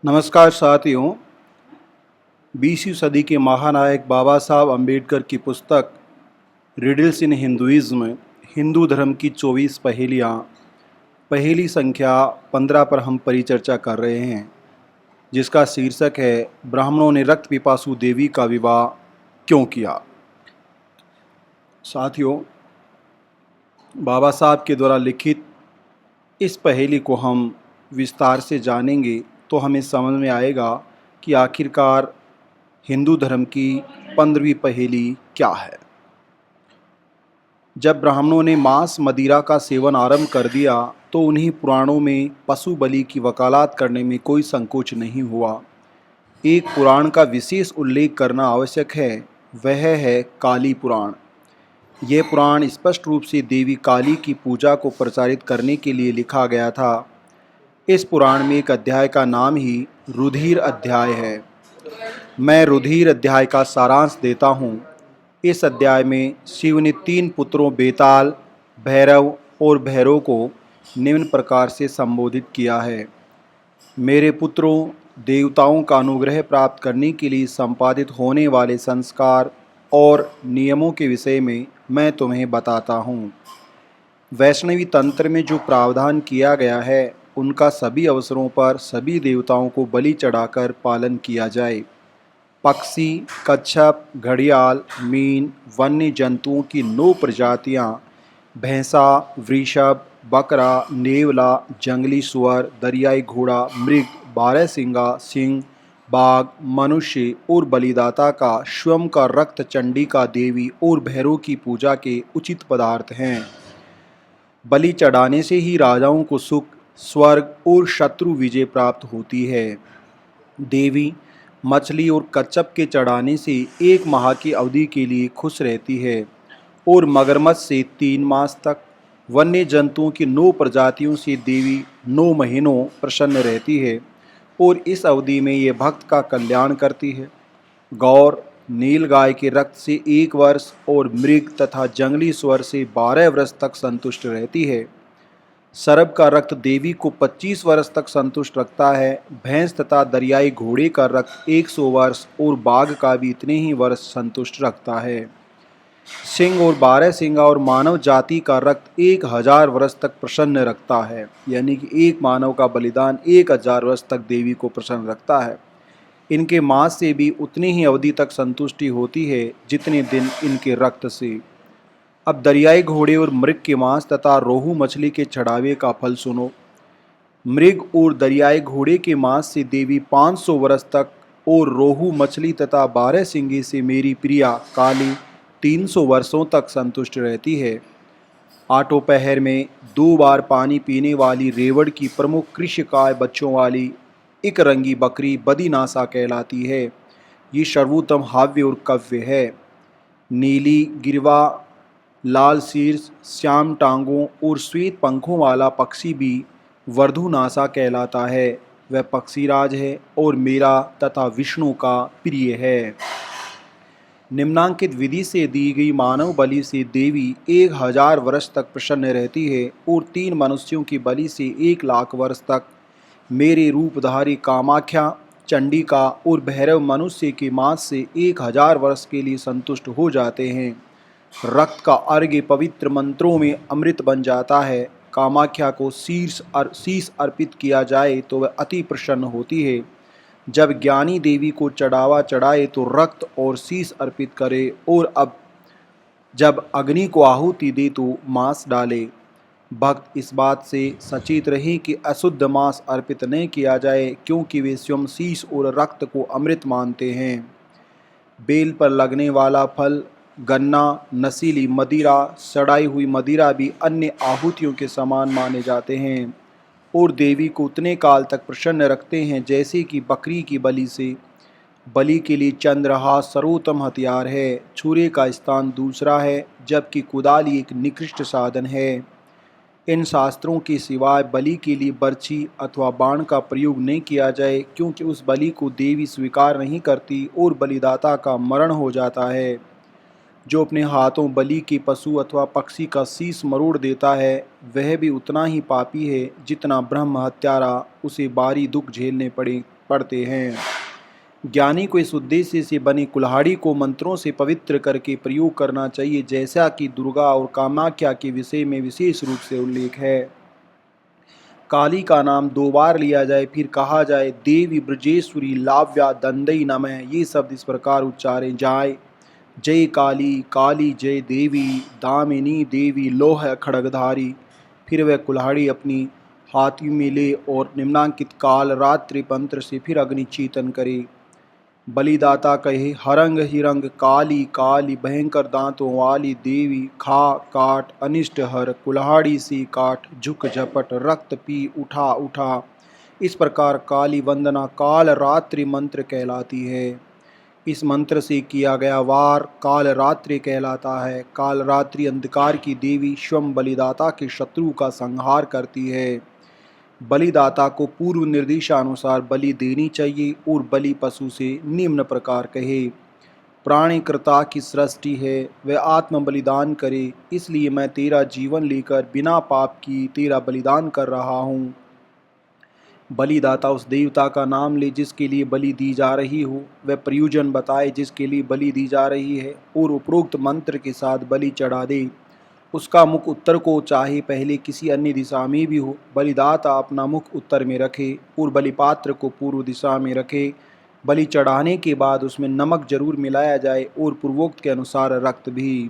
नमस्कार साथियों। 20वीं सदी के महानायक बाबा साहब अम्बेडकर की पुस्तक रिडल्स इन हिंदुइज्म हिंदू धर्म की 24 पहेलियाँ पहेली संख्या 15 पर हम परिचर्चा कर रहे हैं, जिसका शीर्षक है ब्राह्मणों ने रक्त पिपासु देवी का विवाह क्यों किया। साथियों, बाबा साहब के द्वारा लिखित इस पहेली को हम विस्तार से जानेंगे तो हमें समझ में आएगा कि आखिरकार हिंदू धर्म की 15वीं पहेली क्या है। जब ब्राह्मणों ने मांस मदिरा का सेवन आरंभ कर दिया तो उन्हीं पुराणों में पशु बलि की वकालत करने में कोई संकोच नहीं हुआ। एक पुराण का विशेष उल्लेख करना आवश्यक है, वह है काली पुराण। यह पुराण स्पष्ट रूप से देवी काली की पूजा को प्रचारित करने के लिए लिखा गया था। इस पुराण में एक अध्याय का नाम ही रुधिर अध्याय है। मैं रुधिर अध्याय का सारांश देता हूँ। इस अध्याय में शिव ने 3 पुत्रों बेताल, भैरव और भैरव को निम्न प्रकार से संबोधित किया है। मेरे पुत्रों, देवताओं का अनुग्रह प्राप्त करने के लिए संपादित होने वाले संस्कार और नियमों के विषय में मैं तुम्हें बताता हूँ। वैष्णवी तंत्र में जो प्रावधान किया गया है, उनका सभी अवसरों पर सभी देवताओं को बलि चढ़ाकर पालन किया जाए। पक्षी, कच्छप, घड़ियाल, मीन, वन्य जंतुओं की 9 प्रजातियाँ, भैंसा, वृषभ, बकरा, नेवला, जंगली सुअर, दरियाई घोड़ा, मृग, बारहसिंगा, सिंह, बाघ, मनुष्य और बलिदाता का स्वयं का रक्त चंडिका देवी और भैरव की पूजा के उचित पदार्थ हैं। बलि चढ़ाने से ही राजाओं को सुख, स्वर्ग और शत्रु विजय प्राप्त होती है। देवी मछली और कच्छप के चढ़ाने से 1 माह की अवधि के लिए खुश रहती है और मगरमच्छ से 3 मास तक। वन्य जंतुओं की 9 प्रजातियों से देवी 9 महीनों प्रसन्न रहती है और इस अवधि में ये भक्त का कल्याण करती है। गौर, नील गाय के रक्त से 1 वर्ष और मृग तथा जंगली सुअर से 12 वर्ष तक संतुष्ट रहती है। सरब का रक्त देवी को 25 वर्ष तक संतुष्ट रखता है। भैंस तथा दरियाई घोड़े का रक्त 100 वर्ष और बाघ का भी इतने ही वर्ष संतुष्ट रखता है। सिंह और बारहसिंगा और मानव जाति का रक्त 1000 वर्ष तक प्रसन्न रखता है, यानी कि एक मानव का बलिदान 1000 वर्ष तक देवी को प्रसन्न रखता है। इनके मांस से भी उतनी ही अवधि तक संतुष्टि होती है जितने दिन इनके रक्त से। अब दरियाई घोड़े और मृग के मांस तथा रोहू मछली के चढ़ावे का फल सुनो। मृग और दरियाई घोड़े के मांस से देवी 500 वर्ष तक और रोहू मछली तथा बारहसिंगे से मेरी प्रिया काली 300 वर्षों तक संतुष्ट रहती है। आठों पहर में 2 बार पानी पीने वाली रेवड़ की प्रमुख कृष्णकाय बच्चों वाली एक रंगी बकरी बदीनासा कहलाती है। ये सर्वोत्तम हाव्य और कव्य है। नीली गिरवा, लाल शीर्ष, श्याम टांगों और श्वेत पंखों वाला पक्षी भी वर्धुनासा कहलाता है। वह पक्षीराज है और मेरा तथा विष्णु का प्रिय है। निम्नांकित विधि से दी गई मानव बलि से देवी 1000 वर्ष तक प्रसन्न रहती है और 3 मनुष्यों की बलि से 1 लाख वर्ष तक मेरे रूपधारी कामाख्या, चंडिका और भैरव मनुष्य के मांस से 1000 वर्ष के लिए संतुष्ट हो जाते हैं। रक्त का अर्घ्य पवित्र मंत्रों में अमृत बन जाता है। कामाख्या को शीश अर्पित किया जाए तो वह अति प्रसन्न होती है। जब ज्ञानी देवी को चढ़ावा चढ़ाए तो रक्त और शीश अर्पित करे और अब जब अग्नि को आहुति दे तो मांस डाले। भक्त इस बात से सचेत रहे कि अशुद्ध मांस अर्पित नहीं किया जाए, क्योंकि वे स्वयं शीश और रक्त को अमृत मानते हैं। बेल पर लगने वाला फल, गन्ना, नशीली मदिरा, सड़ाई हुई मदिरा भी अन्य आहुतियों के समान माने जाते हैं और देवी को उतने काल तक प्रसन्न रखते हैं जैसे कि बकरी की बलि से। बलि के लिए चंद्रहास सर्वोत्तम हथियार है। छुरे का स्थान दूसरा है, जबकि कुदाली एक निकृष्ट साधन है। इन शास्त्रों के सिवाय बलि के लिए बर्छी अथवा बाण का प्रयोग नहीं किया जाए, क्योंकि उस बलि को देवी स्वीकार नहीं करती और बलिदाता का मरण हो जाता है। जो अपने हाथों बलि के पशु अथवा पक्षी का शीश मरोड़ देता है, वह भी उतना ही पापी है जितना ब्रह्म हत्यारा, उसे भारी दुख झेलने पड़े। पढ़ते हैं। ज्ञानी को इस उद्देश्य से बनी कुल्हाड़ी को मंत्रों से पवित्र करके प्रयोग करना चाहिए, जैसा कि दुर्गा और कामाख्या के विषय में विशेष रूप से उल्लेख है। काली का नाम 2 बार लिया जाए, फिर कहा जाए देवी ब्रजेश्वरी लाव्या दंडई नमः। ये शब्द इस प्रकार उच्चारे जाए, जय काली, काली जय देवी, दामिनी देवी लोह खड़गधारी। फिर वह कुल्हाड़ी अपनी हाथी में ले और निम्नांकित काल रात्रि मंत्र से फिर अग्नि चेतन करे। बलिदाता कहे, हरंग हिरंग काली काली, भयंकर दांतों वाली देवी, खा काट अनिष्ट हर, कुल्हाड़ी से काट, झुक झपट रक्त पी उठा उठा। इस प्रकार काली वंदना काल रात्रि मंत्र कहलाती है। इस मंत्र से किया गया वार काल रात्रि कहलाता है। काल रात्रि अंधकार की देवी स्वयं बलिदाता के शत्रु का संहार करती है। बलिदाता को पूर्व निर्देशानुसार बलि देनी चाहिए और बलि पशु से निम्न प्रकार कहे, प्राणीकृता की सृष्टि है, वह आत्म बलिदान करे, इसलिए मैं तेरा जीवन लेकर बिना पाप की तेरा बलिदान कर रहा हूँ। बलिदाता उस देवता का नाम ले जिसके लिए बलि दी जा रही हो, वह प्रयोजन बताए जिसके लिए बलि दी जा रही है और उपरोक्त मंत्र के साथ बलि चढ़ा दे। उसका मुख उत्तर को चाहे पहले किसी अन्य दिशा में भी हो, बलिदाता अपना मुख उत्तर में रखे और बलिपात्र को पूर्व दिशा में रखे। बलि चढ़ाने के बाद उसमें नमक जरूर मिलाया जाए और पूर्वोक्त के अनुसार रक्त भी।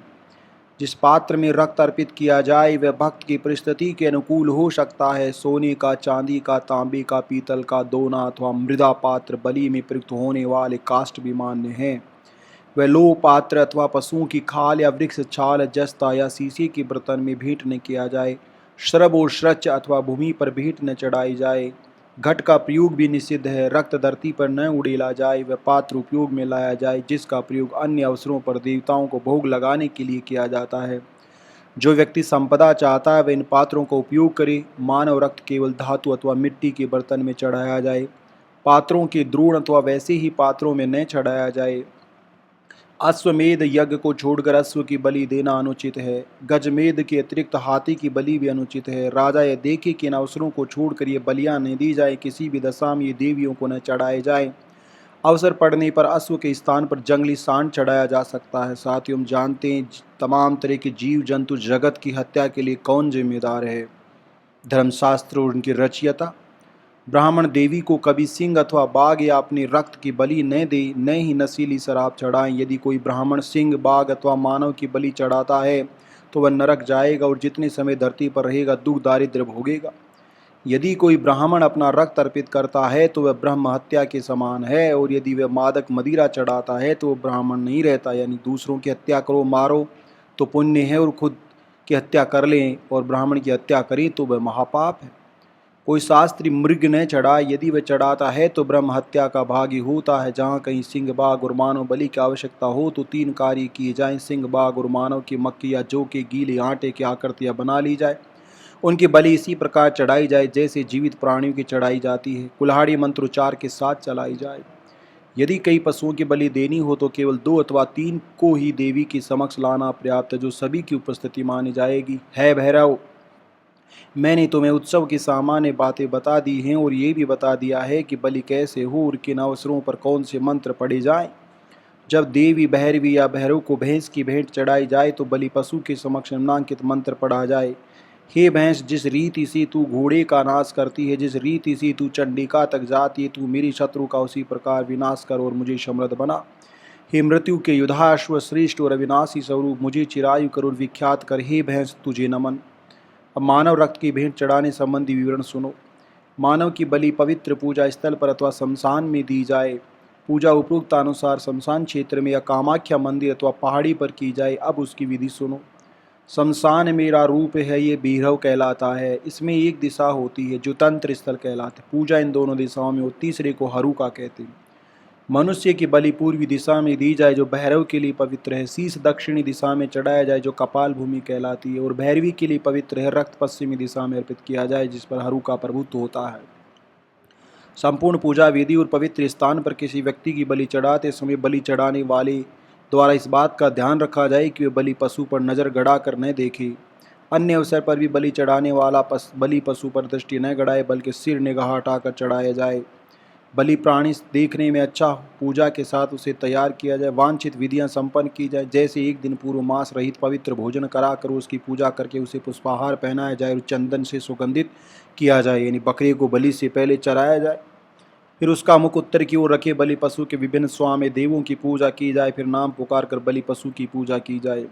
जिस पात्र में रक्त अर्पित किया जाए वह भक्त की परिस्थिति के अनुकूल हो सकता है। सोने का, चांदी का, तांबे का, पीतल का, दोना अथवा मृदा पात्र बलि में प्रयुक्त होने वाले काष्ठ भी मान्य हैं। वह लोह पात्र अथवा पशुओं की खाल या वृक्ष छाल, जस्ता या शीशे के बर्तन में भेंट न किया जाए। श्रब और श्रच अथवा भूमि पर भेंट न चढ़ाई जाए। घट का प्रयोग भी निषिद्ध है। रक्त धरती पर न उड़ेला जाए। वह पात्र उपयोग में लाया जाए जिसका प्रयोग अन्य अवसरों पर देवताओं को भोग लगाने के लिए किया जाता है। जो व्यक्ति संपदा चाहता है वह इन पात्रों का उपयोग करे। मानव रक्त केवल धातु अथवा मिट्टी के बर्तन में चढ़ाया जाए। पात्रों के द्रोण अथवा वैसे ही पात्रों में न चढ़ाया जाए। अश्वमेध यज्ञ को छोड़कर अश्व की बलि देना अनुचित है। गजमेध के अतिरिक्त हाथी की बलि भी अनुचित है। राजा यह देखे कि इन अवसरों को छोड़कर ये बलियां न दी जाए, किसी भी दशा में ये देवियों को न चढ़ाए जाए। अवसर पड़ने पर अश्व के स्थान पर जंगली सांड चढ़ाया जा सकता है। साथ ही हम जानते हैं तमाम तरह के जीव जंतु जगत की हत्या के लिए कौन जिम्मेदार है? धर्मशास्त्र और उनकी रचयिता। ब्राह्मण देवी को कभी सिंह अथवा बाघ या अपने रक्त की बलि न दे, न ही नशीली शराब चढ़ाएं। यदि कोई ब्राह्मण सिंह, बाघ अथवा मानव की बलि चढ़ाता है तो वह नरक जाएगा और जितने समय धरती पर रहेगा दुख दारिद्र्य भोगेगा। यदि कोई ब्राह्मण अपना रक्त अर्पित करता है तो वह ब्रह्म हत्या के समान है, और यदि वह मादक मदिरा चढ़ाता है तो वह ब्राह्मण नहीं रहता। यानी दूसरों की हत्या करो, मारो तो पुण्य है, और खुद की हत्या कर लें और ब्राह्मण की हत्या करें तो वह महापाप है। कोई शास्त्री मृग न चढ़ाए। यदि वह चढ़ाता है तो ब्रह्म हत्या का भागी होता है। जहाँ कहीं सिंह, बाघ और मानव बलि की आवश्यकता हो तो 3 कार्य किए जाएं। सिंह, बाघ और मानव की मक्की या जौ के गीले आटे की आकृतियाँ बना ली जाए। उनकी बलि इसी प्रकार चढ़ाई जाए जैसे जीवित प्राणियों की चढ़ाई जाती है। कुल्हाड़ी मंत्रोच्चार के साथ चलाई जाए। यदि कई पशुओं की बलि देनी हो तो केवल 2 अथवा 3 को ही देवी के समक्ष लाना पर्याप्त है, जो सभी की उपस्थिति मानी जाएगी। है भैरव, मैंने तुम्हें उत्सव की सामान्य बातें बता दी हैं और ये भी बता दिया है कि बलि कैसे हो और किन अवसरों पर कौन से मंत्र पढ़े जाएं। जब देवी, भैरवी या भैरव को भैंस की भेंट चढ़ाई जाए तो बलि पशु के समक्ष निम्नांकित मंत्र पढ़ा जाए। हे भैंस, जिस रीति से तू घोड़े का नाश करती है, जिस रीति से तू चंडिका तक जाती है, तू मेरे शत्रु का उसी प्रकार विनाश कर और मुझे समृद्ध बना। हे मृत्यु के युधाश्व श्रेष्ठ और अविनाशी स्वरूप, मुझे चिरायु कर और विख्यात कर। हे भैंस, तुझे नमन। अब मानव रक्त की भेंट चढ़ाने संबंधी विवरण सुनो। मानव की बलि पवित्र पूजा स्थल पर अथवा शमशान में दी जाए। पूजा उपरोक्त अनुसार शमशान क्षेत्र में या कामाख्या मंदिर अथवा पहाड़ी पर की जाए। अब उसकी विधि सुनो। शमशान मेरा रूप है, ये भैरव कहलाता है। इसमें एक दिशा होती है जो तंत्र स्थल कहलाते। पूजा इन दोनों दिशाओं में हो, तीसरे को हरुका कहते हैं। मनुष्य की बलि पूर्वी दिशा में दी जाए जो भैरव के लिए पवित्र है। शीश दक्षिणी दिशा में चढ़ाया जाए जो कपाल भूमि कहलाती है, और भैरवी के लिए पवित्र है। रक्त पश्चिमी दिशा में अर्पित किया जाए जिस पर हरुका प्रभुत्व होता है। संपूर्ण पूजा विधि और पवित्र स्थान पर किसी व्यक्ति की बलि चढ़ाते समय बलि चढ़ाने वाले द्वारा इस बात का ध्यान रखा जाए कि वे बलि पशु पर नजर गड़ा कर न देखे। अन्य अवसर पर भी बलि चढ़ाने वाला बलि पशु पर दृष्टि न गड़ाए, बल्कि सिर निगाह हटाकर चढ़ाया जाए। बलि प्राणी देखने में अच्छा हो, पूजा के साथ उसे तैयार किया जाए, वांछित विधियां संपन्न की जाए, जैसे एक दिन पूर्व मांस रहित पवित्र भोजन कराकर उसकी पूजा करके उसे पुष्पाहार पहनाया जाए और चंदन से सुगंधित किया जाए, यानी बकरे को बलि से पहले चराया जाए। फिर उसका मुख उत्तर की ओर रखे बलि पशु के विभिन्न स्वामी देवों की पूजा की जाए, फिर नाम पुकार कर बलि पशु की पूजा की जाए।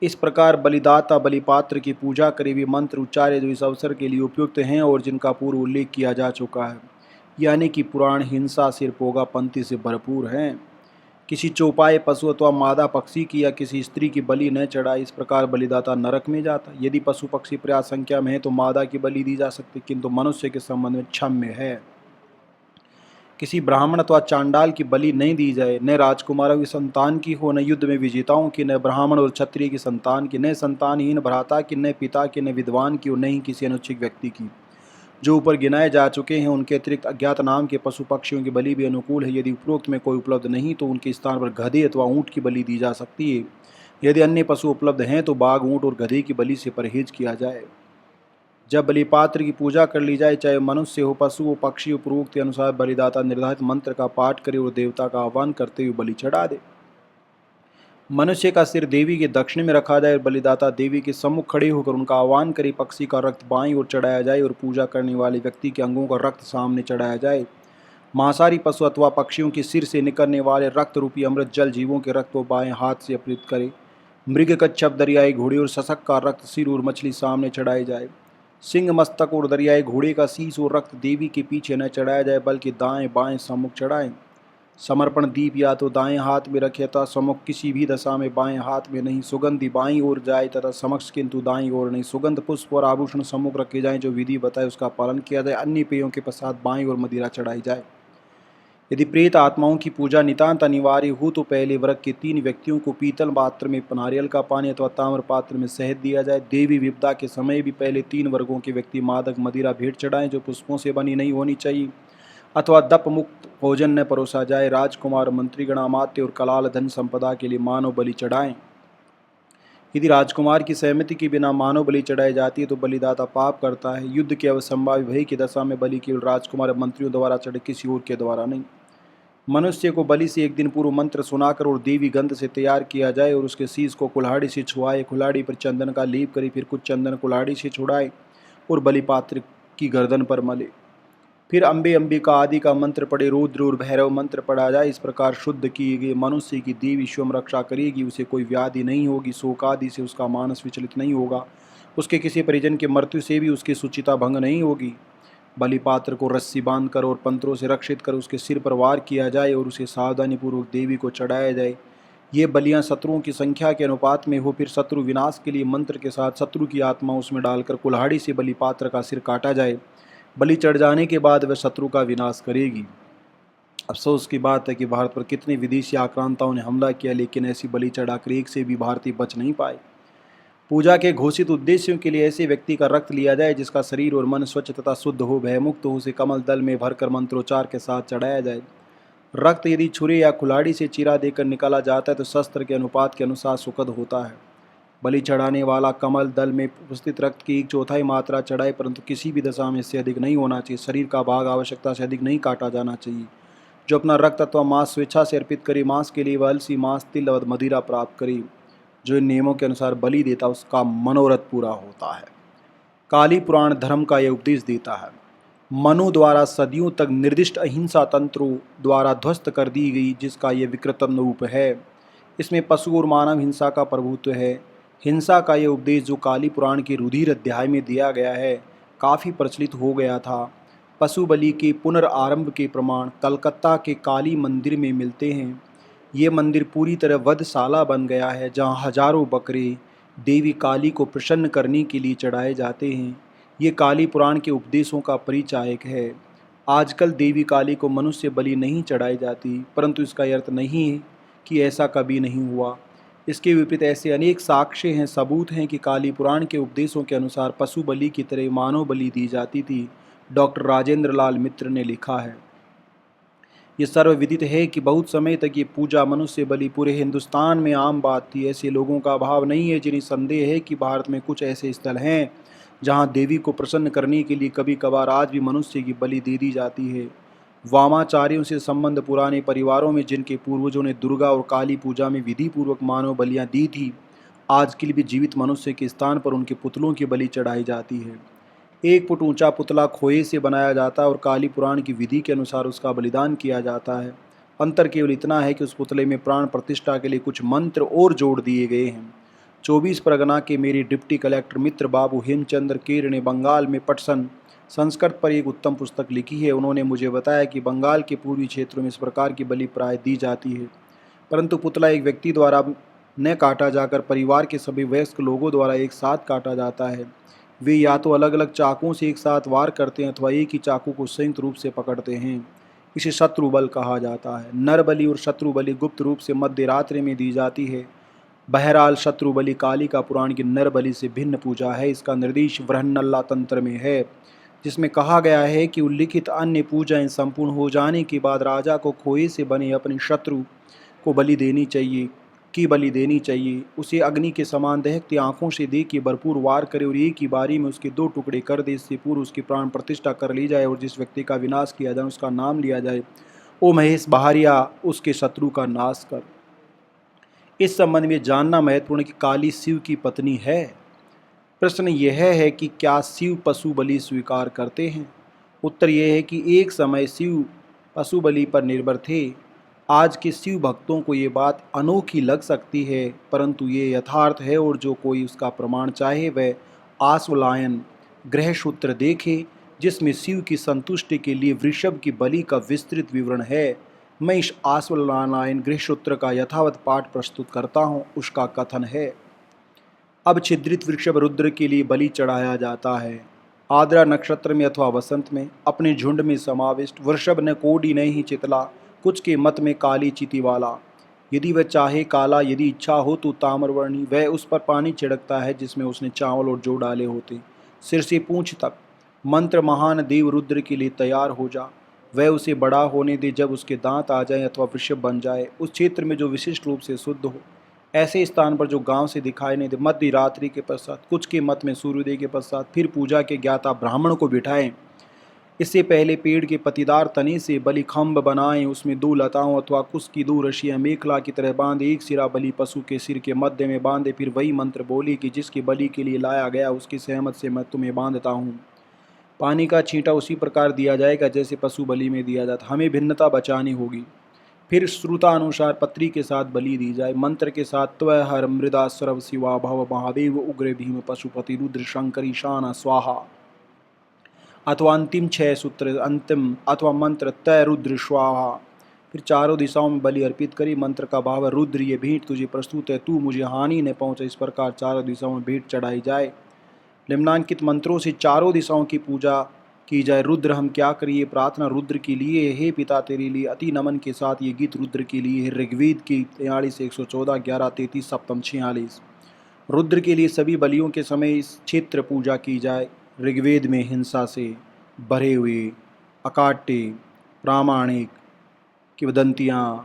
इस प्रकार बलिदाता बलिपात्र की पूजा करे हुए मंत्र उच्चारे जो इस अवसर के लिए उपयुक्त हैं और जिनका पूर्व उल्लेख किया जा चुका है, यानी कि पुराण हिंसा सिरपोगा पंक्ति से भरपूर हैं। किसी चौपाए पशु अथवा मादा पक्षी की या किसी स्त्री की बलि न चढ़ाए, इस प्रकार बलिदाता नरक में जाता। यदि पशु पक्षी पर्याप्त संख्या में है तो मादा की बलि दी जा सकती, किंतु मनुष्य के संबंध में क्षम्य है। किसी ब्राह्मण अथवा चांडाल की बलि नहीं दी जाए, न राजकुमारों की संतान की हो, न युद्ध में विजेताओं की, न ब्राह्मण और क्षत्रिय की संतान की, न संतानहीन भ्राता की, न पिता की, न विद्वान की और न ही किसी अनुच्छिक व्यक्ति की। जो ऊपर गिनाए जा चुके हैं उनके अतिरिक्त अज्ञात नाम के पशु पक्षियों की बलि भी अनुकूल है। यदि उपरोक्त में कोई उपलब्ध नहीं तो उनके स्थान पर गधे अथवा ऊँट की बलि दी जा सकती है। यदि अन्य पशु उपलब्ध हैं तो बाघ, ऊँट और गधे की बलि से परहेज किया जाए। जब बलिपात्र की पूजा कर ली जाए, चाहे मनुष्य हो, पशु हो, पक्षी हो, पूर्वोक्त के अनुसार बलिदाता निर्धारित मंत्र का पाठ करे और देवता का आह्वान करते हुए बलि चढ़ा दे। मनुष्य का सिर देवी के दक्षिण में रखा जाए और बलिदाता देवी के सम्मुख खड़े होकर उनका आह्वान करे। पक्षी का रक्त बाईं ओर चढ़ाया जाए और पूजा करने वाले व्यक्ति के अंगों का रक्त सामने चढ़ाया जाए। मांसाहारी पशु अथवा पक्षियों के सिर से निकलने वाले रक्त रूपी अमृत जल जीवों के रक्त को बाएं हाथ से अर्पित करे। मृग, कच्छप, दरियाई घोड़े और सशक का रक्त सिर और मछली सामने चढ़ाई जाए। सिंह, मस्तक और दरियाई घोड़े का शीश और रक्त देवी के पीछे न चढ़ाया जाए, बल्कि दाएं बाएं सम्मुख चढ़ाएं। समर्पण दीप या तो दाएं हाथ में रखे तथा सम्मुख किसी भी दशा में बाएं हाथ में नहीं। सुगंधि बाईं ओर जाए तथा समक्ष किंतु दाईं ओर नहीं। सुगंध पुष्प और आभूषण सम्मुख रखे जाएं, जो विधि बताए उसका पालन किया जाए। अन्य पेयों के पश्चात बाईं ओर मदिरा चढ़ाई जाए। यदि प्रेत आत्माओं की पूजा नितांत अनिवार्य हो तो पहले वर्ग के 3 व्यक्तियों को पीतल पात्र में नारियल का पानी अथवा ताम्र पात्र में शहद दिया जाए। देवी विपदा के समय भी पहले 3 वर्गों के व्यक्ति मादक मदिरा भेंट चढ़ाएं, जो पुष्पों से बनी नहीं होनी चाहिए, अथवा दप मुक्त भोजन न परोसा जाए। राजकुमार, मंत्रीगण, अमात्य और कलाल धन संपदा के लिए मानव बलि चढ़ाएं। यदि राजकुमार की सहमति के बिना मानव बलि चढ़ाई जाती है तो बलिदाता पाप करता है। युद्ध के अवसंभावी भय की दशा में बलि केवल राजकुमार मंत्रियों द्वारा चढ़े, किसी और के द्वारा नहीं। मनुष्य को बलि से एक दिन पूर्व मंत्र सुनाकर और देवी गंध से तैयार किया जाए और उसके शीश को कुल्हाड़ी से छुआए। कुल्हाड़ी पर चंदन का लेप करे, फिर कुछ चंदन कुल्हाड़ी से छुड़ाए और बलिपात्र की गर्दन पर मले। फिर अम्बे अंबिका आदि का मंत्र पढ़े, रुद्र और भैरव मंत्र पढ़ा जाए। इस प्रकार शुद्ध किए गए मनुष्य की देवी स्वयं रक्षा करेगी। उसे कोई व्याधि नहीं होगी, शोक आदि से उसका मानस विचलित नहीं होगा, उसके किसी परिजन की मृत्यु से भी उसकी सुचिता भंग नहीं होगी। बलिपात्र को रस्सी बांधकर और पंत्रों से रक्षित कर उसके सिर पर वार किया जाए और उसे सावधानीपूर्वक देवी को चढ़ाया जाए। ये बलियां शत्रुओं की संख्या के अनुपात में हो। फिर शत्रु विनाश के लिए मंत्र के साथ शत्रु की आत्मा उसमें डालकर कुल्हाड़ी से बलिपात्र का सिर काटा जाए। बलि चढ़ जाने के बाद वह शत्रु का विनाश करेगी। अफसोस की बात है कि भारत पर कितने विदेशी आक्रांताओं ने हमला किया, लेकिन ऐसी बलि चढ़ाकर एक से भी भारतीय बच नहीं पाए। पूजा के घोषित उद्देश्यों के लिए ऐसे व्यक्ति का रक्त लिया जाए जिसका शरीर और मन स्वच्छ तथा शुद्ध हो, भयमुक्त हो। उसे कमल दल में भरकर मंत्रोच्चार के साथ चढ़ाया जाए। रक्त यदि छुरे या कुल्हाड़ी से चीरा देकर निकाला जाता है तो शस्त्र के अनुपात के अनुसार सुखद होता है। बलि चढ़ाने वाला कमल दल में उपस्थित रक्त की 1/4 मात्रा चढ़ाए, परंतु किसी भी दशा में इससे अधिक नहीं होना चाहिए। शरीर का भाग आवश्यकता से अधिक नहीं काटा जाना चाहिए। जो अपना रक्त अथवा मांस स्वेच्छा से अर्पित करे, मांस के लिए वह अलसी, मांस, तिल और मदिरा प्राप्त करे। जो इन नियमों के अनुसार बलि देता उसका मनोरथ पूरा होता है। काली पुराण धर्म का यह उपदेश देता है। मनु द्वारा सदियों तक निर्दिष्ट अहिंसा तंत्रों द्वारा ध्वस्त कर दी गई, जिसका यह विकृतम रूप है। इसमें पशु और मानव हिंसा का प्रभुत्व है। हिंसा का यह उपदेश जो काली पुराण के रुधिर अध्याय में दिया गया है, काफ़ी प्रचलित हो गया था। पशु बलि के पुनर्आरंभ के प्रमाण कलकत्ता के काली मंदिर में मिलते हैं। ये मंदिर पूरी तरह वधशाला बन गया है, जहाँ हजारों बकरे देवी काली को प्रसन्न करने के लिए चढ़ाए जाते हैं। ये काली पुराण के उपदेशों का परिचायक है। आजकल देवी काली को मनुष्य बलि नहीं चढ़ाई जाती, परंतु इसका अर्थ नहीं है कि ऐसा कभी नहीं हुआ। इसके विपरीत ऐसे अनेक साक्ष्य हैं, सबूत हैं कि काली पुराण के उपदेशों के अनुसार पशु बलि की तरह मानव बलि दी जाती थी। डॉक्टर राजेंद्र लाल मित्र ने लिखा है, ये सर्वविदित है कि बहुत समय तक ये पूजा मनुष्य बलि पूरे हिंदुस्तान में आम बात थी। ऐसे लोगों का अभाव नहीं है जिन्हें संदेह है कि भारत में कुछ ऐसे स्थल हैं जहाँ देवी को प्रसन्न करने के लिए कभी कभार आज भी मनुष्य की बलि दे दी जाती है। वामाचार्यों से संबंध पुराने परिवारों में जिनके पूर्वजों ने दुर्गा और काली पूजा में विधि पूर्वक मानव बलियां दी थी, आज के लिए भी जीवित मनुष्य के स्थान पर उनके पुतलों की बलि चढ़ाई जाती है। 1 फुट ऊंचा पुतला खोए से बनाया जाता है और काली पुराण की विधि के अनुसार उसका बलिदान किया जाता है। अंतर केवल इतना है कि उस पुतले में प्राण प्रतिष्ठा के लिए कुछ मंत्र और जोड़ दिए गए हैं। 24 परगना के मेरे डिप्टी कलेक्टर मित्र बाबू हेमचंद्र केर ने बंगाल में पटसन संस्कृत पर एक उत्तम पुस्तक लिखी है। उन्होंने मुझे बताया कि बंगाल के पूर्वी क्षेत्रों में इस प्रकार की बलि प्राय दी जाती है, परंतु पुतला एक व्यक्ति द्वारा न काटा जाकर परिवार के सभी वयस्क लोगों द्वारा एक साथ काटा जाता है। वे या तो अलग अलग चाकुओं से एक साथ वार करते हैं अथवा एक ही चाकू को संयुक्त रूप से पकड़ते हैं। इसे शत्रु बल कहा जाता है। नर बलि और शत्रु बलि गुप्त रूप से मध्य रात्रि में दी जाती है। बहरहाल शत्रु बलि काली का पुराण की नर बलि से भिन्न पूजा है। इसका निर्देश बृहन्नल्ला तंत्र में है, जिसमें कहा गया है कि उल्लिखित अन्य पूजाएं संपूर्ण हो जाने के बाद राजा को खोए से बने अपने शत्रु को बलि देनी चाहिए। उसे अग्नि के समान दहकती आंखों से दे के भरपूर वार करे और एक ही बारी में उसके 2 टुकड़े कर दे। इससे पूर्व उसकी प्राण प्रतिष्ठा कर ली जाए और जिस व्यक्ति का विनाश किया जाए उसका नाम लिया जाए, ओ महेश बहारिया, उसके शत्रु का नाश कर। इस संबंध में जानना महत्वपूर्ण है कि काली शिव की पत्नी है। प्रश्न यह है कि क्या शिव पशु बलि स्वीकार करते हैं? उत्तर यह है कि एक समय शिव पशु बलि पर निर्भर थे। आज के शिव भक्तों को ये बात अनोखी लग सकती है, परंतु ये यथार्थ है और जो कोई उसका प्रमाण चाहे वह आश्वलायन गृहसूत्र देखे, जिसमें शिव की संतुष्टि के लिए वृषभ की बलि का विस्तृत विवरण है। मैं इस आश्वलायन गृहसूत्र का यथावत पाठ प्रस्तुत करता हूँ। उसका कथन है, अब छिद्रित वृषभ रुद्र के लिए बलि चढ़ाया जाता है। आद्रा नक्षत्र में अथवा वसंत में अपने झुंड में समाविष्ट वृषभ न कोडी न ही चितला, कुछ के मत में काली चिति वाला। यदि वह चाहे काला, यदि इच्छा हो तो ताम्रवर्णी। वह उस पर पानी छिड़कता है जिसमें उसने चावल और जौ डाले होते, सिर से पूंछ तक। मंत्र, महान देव रुद्र के लिए तैयार हो जा। वह उसे बड़ा होने दे, जब उसके दांत आ जाए अथवा वृषभ बन जाए, उस क्षेत्र में जो विशिष्ट रूप से शुद्ध हो, ऐसे स्थान पर जो गांव से दिखाई नहीं दे। मध्य रात्रि के पश्चात, कुछ के मत में सूर्योदय के पश्चात, फिर पूजा के ज्ञाता ब्राह्मण को बिठाएं। इससे पहले पेड़ के पतिदार तने से बलि खम्भ बनाएं, उसमें 2 लताओं अथवा कुश की 2 रस्सियां मेखला की तरह बांधे, एक सिरा बलि पशु के सिर के मध्य में बांधे। फिर वही मंत्र बोली कि जिसकी बलि के लिए लाया गया उसकी सहमत से मैं तुम्हें बांधता हूँ। पानी का छींटा उसी प्रकार दिया जाएगा जैसे पशु बलि में दिया जाता। हमें भिन्नता बचानी होगी। फिर श्रुतानुसार पत्री के साथ बलि दी जाए। मंत्र के साथ त्वय हर मृदा सर्व शिवा भव महादेव उग्र भीम पशुपति रुद्र शंकर ईशान स्वाहा, अथवा अंतिम 6 सूत्र अंतिम अथवा मंत्र तय रुद्र स्वाहा। फिर चारों दिशाओं में बलि अर्पित करी। मंत्र का भाव, रुद्र ये भेंट तुझे प्रस्तुत है, तू मुझे हानि न पहुँचे। इस प्रकार चारों दिशाओं में भेंट चढ़ाई जाए। निम्नांकित मंत्रों से चारों दिशाओं की पूजा की जाए। रुद्र हम क्या करिए, प्रार्थना रुद्र के लिए, हे पिता तेरे लिए अति नमन के साथ ये गीत रुद्र के लिए है। ऋग्वेद की 43 114 11 33 सप्तम 46। रुद्र के लिए सभी बलियों के समय इस क्षेत्र पूजा की जाए। ऋग्वेद में हिंसा से भरे हुए अकाट्य, प्रामाणिक, किंवदंतियाँ,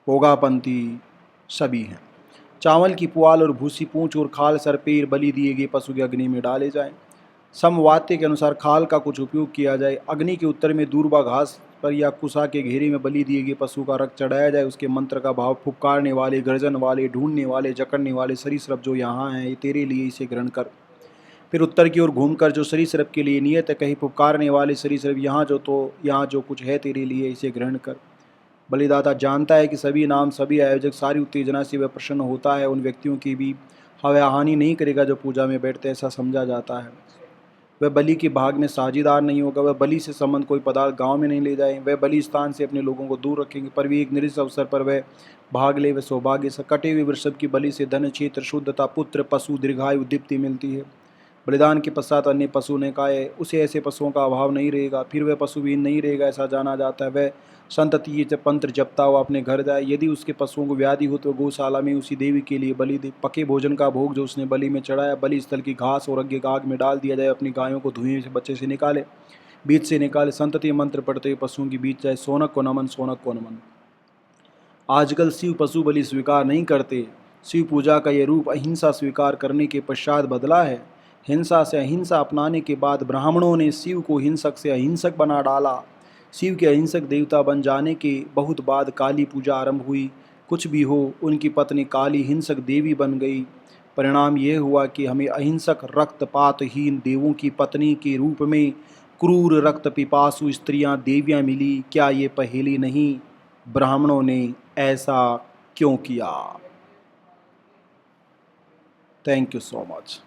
भोगापंथी सभी हैं। चावल की पुआल और भूसी पूंछ और खाल सर पैर बलि दिए गए पशु की अग्नि में डाले जाएं। समवात्य के अनुसार खाल का कुछ उपयोग किया जाए। अग्नि के उत्तर में दूर्बा घास पर या कुसा के घेरे में बलि दिए गए पशु का रक्त चढ़ाया जाए। उसके मंत्र का भाव, फुफकारने वाले, गर्जन वाले, ढूंढने वाले, जकड़ने वाले सरीसृप जो यहाँ हैं, ये तेरे लिए इसे ग्रहण कर। फिर उत्तर की ओर घूमकर जो सरीसृप के लिए नियत है, कहीं फुफकारने वाले सरीसृप यहाँ जो कुछ है तेरे लिए इसे ग्रहण कर। बलिदाता जानता है कि सभी नाम, सभी आयोजक, सारी उत्तेजना से वह प्रसन्न होता है। उन व्यक्तियों की भी वह हानि नहीं करेगा जो पूजा में बैठते, ऐसा समझा जाता है। वह बलि के भाग में साझेदार नहीं होगा। वह बलि से संबंध कोई पदार्थ गांव में नहीं ले जाए। वह बलि स्थान से अपने लोगों को दूर रखेंगे, पर भी एक निर्दिष्ट अवसर पर वह भाग ले। वह सौभाग्य से कटे हुए वृषभ की बलि से धन, क्षेत्र, शुद्धता, पुत्र, पशु, दीर्घायु, दीप्ति मिलती है। बलिदान के पश्चात अन्य पशु ने कहा है उसे ऐसे पशुओं का अभाव नहीं रहेगा, फिर वह पशुहीन नहीं रहेगा, ऐसा जाना जाता है। वह संतति मंत्र जपता हुआ अपने घर जाए। यदि उसके पशुओं को व्याधि हो तो गौशाला में उसी देवी के लिए बलि दे। पके भोजन का भोग जो उसने बलि में चढ़ाया बलि स्थल की घास और अग्नि आग में डाल दिया जाए। अपनी गायों को धुएं से बच्चे से निकाले, बीच से निकाले। संतति मंत्र पढ़ते हुए पशुओं के बीच जाए। सोनक को नमन, सोनक को नमन। आजकल शिव पशु बलि स्वीकार नहीं करते। शिव पूजा का यह रूप अहिंसा स्वीकार करने के पश्चात बदला है। हिंसा से अहिंसा अपनाने के बाद ब्राह्मणों ने शिव को हिंसक से अहिंसक बना डाला। शिव के अहिंसक देवता बन जाने के बहुत बाद काली पूजा आरंभ हुई। कुछ भी हो, उनकी पत्नी काली हिंसक देवी बन गई। परिणाम यह हुआ कि हमें अहिंसक रक्तपातहीन देवों की पत्नी के रूप में क्रूर रक्त पिपासु स्त्रियां देवियां मिली। क्या ये पहेली नहीं? ब्राह्मणों ने ऐसा क्यों किया? Thank you so much.